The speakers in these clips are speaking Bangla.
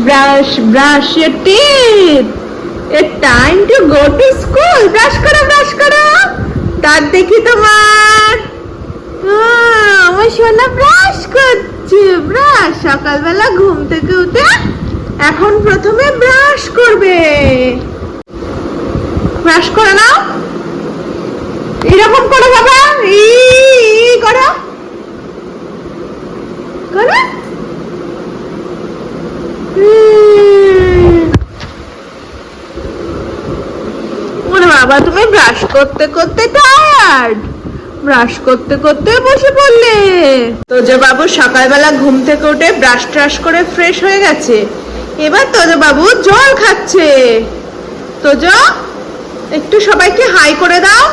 brush your teeth. It's time to go to school. Brush করো দাঁত দেখি তোমার। আমার সোনা ব্রাশ করছে। ব্রাশ সকালবেলা ঘুম থেকে উঠে এখন প্রথমে ব্রাশ করবে। ব্রাশ করে নাও, এরকম করো বাবা, করো করো। ওরে বাবা, তুমি ব্রাশ করতে করতে টায়ার্ড, ব্রাশ করতে করতে বসে পড়লে। তোজো বাবু সকালবেলা ঘুম থেকে উঠে ব্রাশ ট্রাশ করে ফ্রেশ হয়ে গেছে। এবার তোজো বাবু জল খাচ্ছে। তোজো, একটু সবাইকে হাই করে দাও।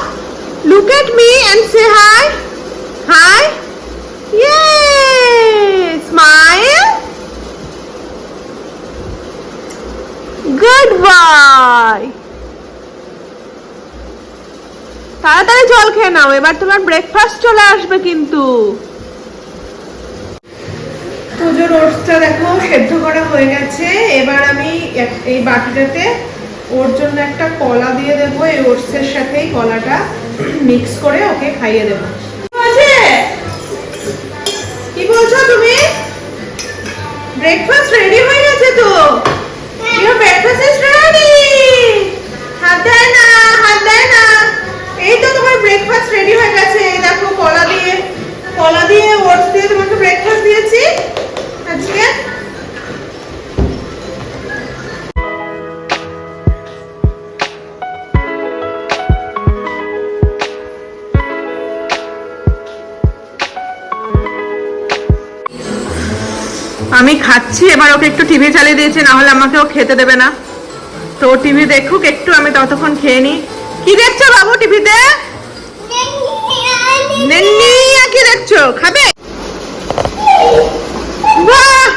Look at me and say hi. Hi, ইয়ে, স্মাইল, গুড বয়। তাড়াতাড়ি জল খেয়ে নাও, এবার তোমার ব্রেকফাস্ট চলে আসবে কিন্তু। তোজোর ওটসটা দেখো সেদ্ধ করা হয়ে গেছে। এবার আমি এই বাটিটাতে ওর জন্য একটা কলা দিয়ে দেবো। এই ওটসের সাথেই কলাটা মিক্স করে ওকে খাইয়ে দেবো। কি বলছো তুমি? ব্রেকফাস্ট রেডি হয়ে গেছে তো? Your breakfast is ready. হাত দেয় না, হাত দেয় না। এই তো তোমার ব্রেকফাস্ট রেডি হয়ে গেছে। এই দেখো কলা দিয়ে ওটস দিয়ে তোমাকে ব্রেকফাস্ট দিয়েছি আজকে। আমি খাচ্ছি, এবার ওকে একটু টিভি চালিয়ে দিয়েছি, না হলে আমাকে ও খেতে দেবে না। তো টিভি দেখুক একটু, আমি ততক্ষণ খেয়ে নিই। কি দেখছো বাবু টিভিতে? নেন্নি, কি দেখছো? খাবে? বাহ,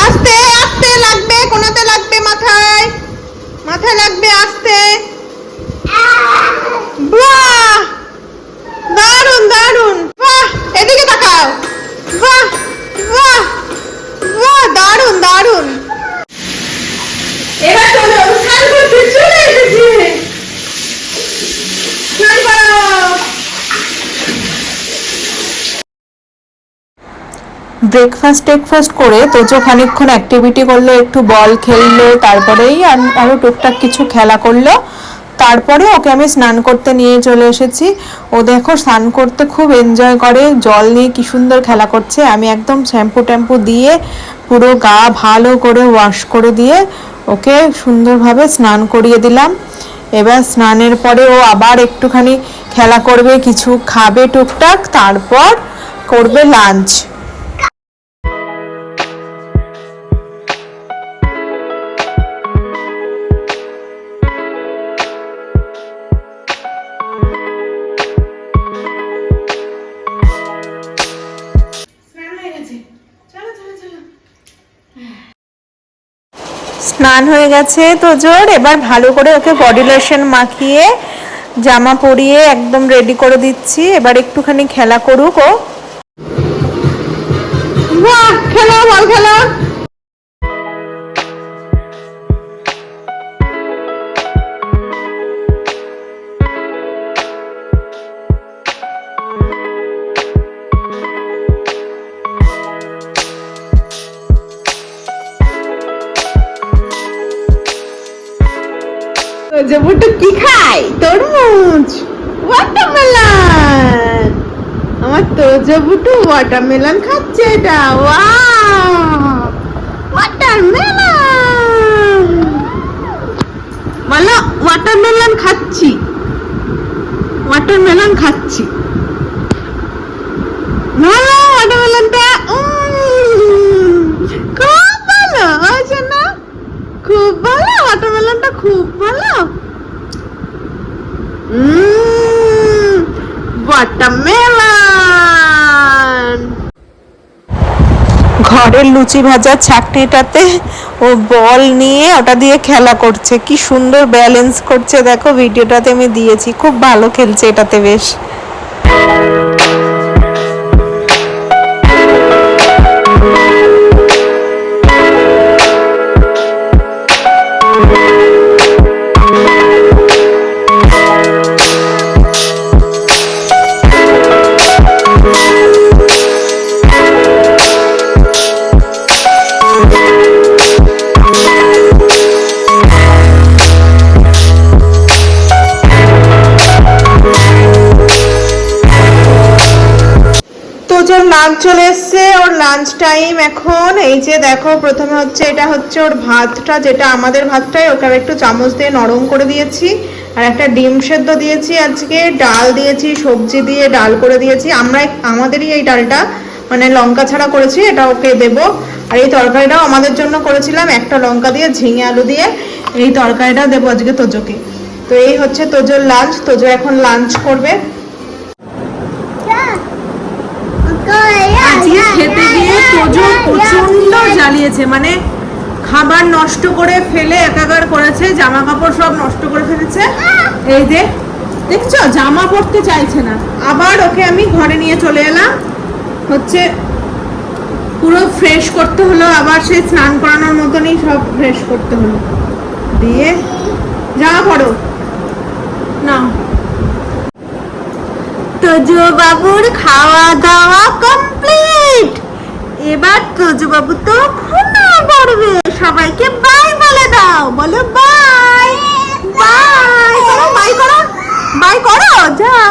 আস্তে আস্তে লাগবে, কোনাতে লাগবে, মাথায় লাগবে, আস্তে। বাহ, দারুন দারুন। বাহ, এদিকে তাকাও। বাহ বাহ বাহ, দারুন দারুন। এবার চলো, স্নান করতে চলে এসেছি। স্নান করো। ব্রেকফাস্ট করে তোজো খানিকক্ষণ অ্যাক্টিভিটি করলো, একটু বল খেললো, তারপরেই আরো টুকটাক কিছু খেলা করলো। তারপরে ওকে আমি স্নান করতে নিয়ে চলে এসেছি। ও দেখো স্নান করতে খুব এনজয় করে, জল নিয়ে কি সুন্দর খেলা করছে। আমি একদম শ্যাম্পু দিয়ে পুরো গা ভালো করে ওয়াশ করে দিয়ে ওকে সুন্দরভাবে স্নান করিয়ে দিলাম। এবার স্নানের পরে ও আবার একটুখানি খেলা করবে, কিছু খাবে টুকটাক, তারপর করবে লাঞ্চ। স্নান হয়ে গেছে তোজোর। এবার ভালো করে ওকে বডি লোশন মাখিয়ে জামা পরিয়ে একদম রেডি করে দিচ্ছি। এবার একটুখানি খেলা করুক ও। বাহ, খেলা, বল খেলা। তোজো কি খায়? তরমুজ, ওয়াটারমেলন। আমার তোজো বুটু ওয়াটারমেলন খাচ্ছে। এটা ওয়াও, ওয়াটারমেলন। বলো ওয়াটারমেলন খাচ্ছি, ওয়াটারমেলন খাচ্ছি। ভালো ওয়াটারমেলনটা, খুব ভালো হয়েছে না? খুব ভালো ওয়াটারমেলনটা, খুব ভালো। ওয়াটারমেলন। ঘরের লুচি ভাজার ছাকনিটাতে ও বল নিয়ে ওটা দিয়ে খেলা করছে। কি সুন্দর ব্যালেন্স করছে দেখো, ভিডিওটাতে আমি দিয়েছি। খুব ভালো খেলছে এটাতে বেশ। লাঞ্চ চলে এসছে, ওর লাঞ্চ টাইম এখন। এই যে দেখো, প্রথমে হচ্ছে এটা হচ্ছে ওর ভাতটা, যেটা আমাদের ভাতটাই ওকে একটু চামচ দিয়ে নরম করে দিয়েছি, আর একটা ডিম সেদ্ধ দিয়েছি, আজকে ডাল দিয়েছি, সবজি দিয়ে ডাল করে দিয়েছি। আমাদেরই এই ডালটা মানে লঙ্কা ছাড়া করেছি, এটা ওকে দেবো। আর এই তরকারিটাও আমাদের জন্য করেছিলাম, একটা লঙ্কা দিয়ে ঝিঙে আলু দিয়ে এই তরকারিটা দেবো আজকে তোজোকে। তো এই হচ্ছে তোজোর লাঞ্চ। তোজো এখন লাঞ্চ করবে। আজকে খেতে গিয়ে তোজো প্রচন্ড জ্বালিয়েছে, মানে খাবার নষ্ট করে ফেলে একাকার করেছে, জামা কাপড় সব নষ্ট করে ফেলেছে। এই যে দেখছো, জামা পরতে চাইছে না। আবার ওকে আমি ঘরে নিয়ে চলে এলাম, হচ্ছে পুরো ফ্রেশ করতে হলো, আবার সেই স্নান করানোর মতনই সব ফ্রেশ করতে হলো। দিয়ে জামা পরো না। তোজো বাবুর খাওয়া দাওয়া কমপ্লিট। এবার তোজো বাবু তো ঘুমিয়ে পড়বে। সবাইকে বাই বলে দাও, বলো বাই বাই করো, বাই করো, বাই করো, যাও।